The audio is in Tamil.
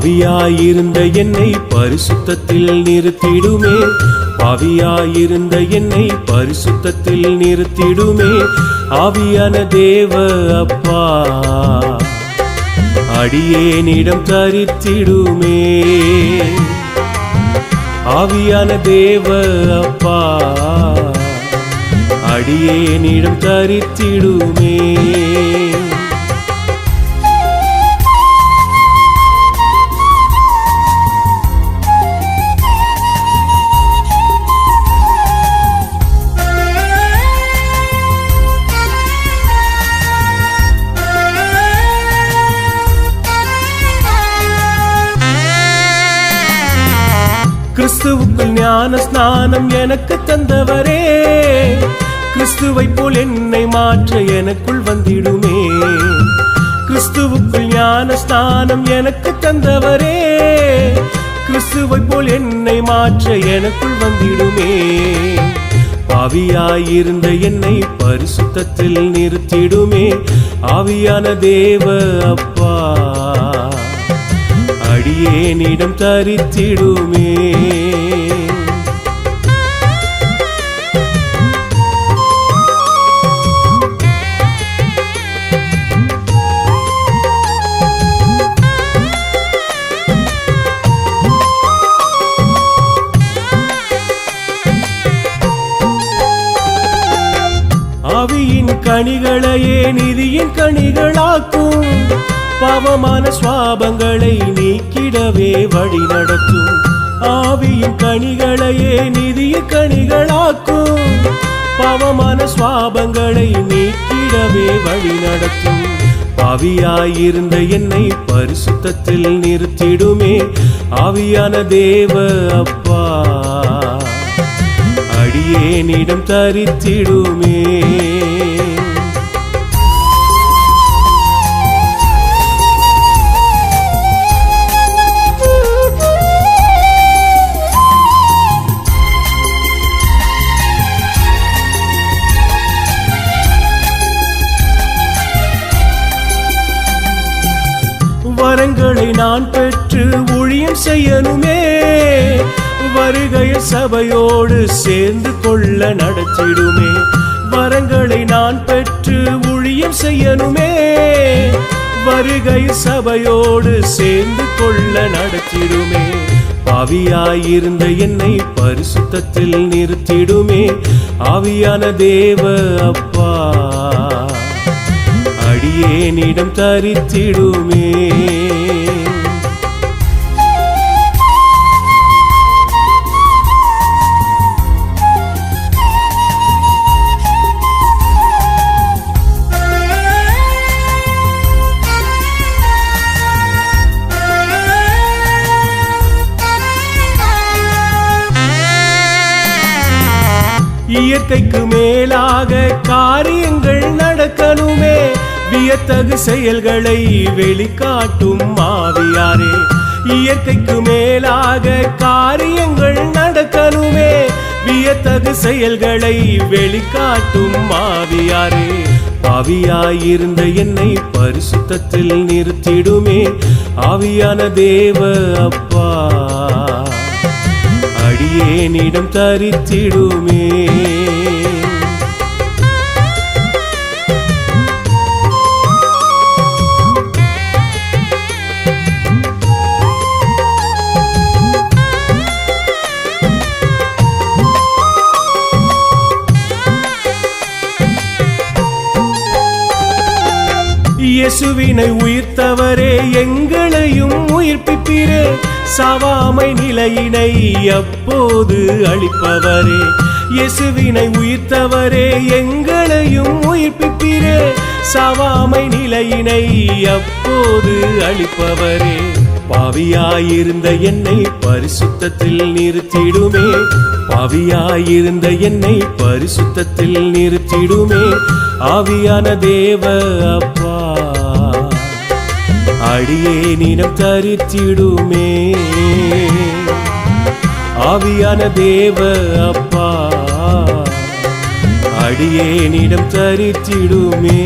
பாவியாயிருந்த என்னை பரிசுத்தத்தில் நிறுத்திடுமே, பாவியாயிருந்த என்னை பரிசுத்தத்தில் நிறுத்திடுமே. ஆவியான தேவ அப்பா அடியேனிடம் தரித்திடுமே, ஆவியான தேவ அப்பா அடியேனிடம் தரித்திடுமே. கிறிஸ்துவுக்குள் ஞான ஸ்நானம் எனக்கு தந்தவரே, கிறிஸ்துவை போல் என்னை மாற்ற எனக்குள் வந்திடுமே. கிறிஸ்துவுக்குள் ஞான ஸ்நானம் எனக்கு தந்தவரே, கிறிஸ்துவை போல் என்னை மாற்ற எனக்குள் வந்திடுமே. பாவியாயிருந்த என்னை பரிசுத்தத்தில் நிறுத்திடுமே, ஆவியான தேவ அப்பா அடியேனிடம் தரித்திடுமே. ஆவியின் கனிகளையே நிதியின் கனிகளாக்கும், பாவமான சுவாபங்களை நீக்கிடவே வழி நடத்தும். ஆவியின் கனிகளையே நிதிய கனிகளாக்கும், பாவமான சுவாபங்களை நீக்கிடவே வழி நடத்தும். பாவியாயிருந்த என்னை பரிசுத்தத்தில் நிறுத்திடுமே, ஆவியான தேவ அப்பா அடியேனிடம் தரித்திடுமே. வரங்களை நான் பெற்று ஊழியம் செய்யணுமே, வருகைய சபையோடு சேர்ந்து கொள்ள நடத்திடுமே. வரங்களை நான் பெற்று ஊழியம் செய்யணுமே, வருகை சபையோடு சேர்ந்து கொள்ள நடத்திடுமே. பாவியாயிருந்த என்னை பரிசுத்தத்தில் நிறுத்திடுமே, ஆவியான தேவ அப்பா அடியேனிடம் தரித்திடுமே. இயற்கைக்கு மேலாக காரியங்கள் நடக்கணுமே, வியத்தகு செயல்களை வெளிக்காட்டும் ஆவியாரே. இயற்கைக்கு மேலாக காரியங்கள் நடக்கணுமே, வியத்தகு செயல்களை வெளிக்காட்டும் ஆவியாரே. பாவியாயிருந்த என்னை பரிசுத்தத்தில் நிறுத்திடுமே, ஆவியான தேவ அப்பா அடியேனிடம் தரித்திடுமே. இயேசுவினை உயிர்த்தவரே எங்களையும் உயிர்ப்பிப்பீரே, சாவாமை நிலையினை அப்போது அளிப்பவரே. இயேசுவினை உயிர்த்தவரே எங்களையும் உயிர்ப்பிப்பீரே, சாவாமை நிலையினை அப்போது அளிப்பவரே. பாவியாயிருந்த என்னை பரிசுத்தத்தில் நிறுத்திடுமே, பாவியாயிருந்த என்னை பரிசுத்தத்தில் நிறுத்திடுமே. ஆவியான தேவ அப்பா அடியேனிடம் தரித்திடுமே, ஆவியான தேவ அப்பா அடியேனிடம் தரித்திடுமே.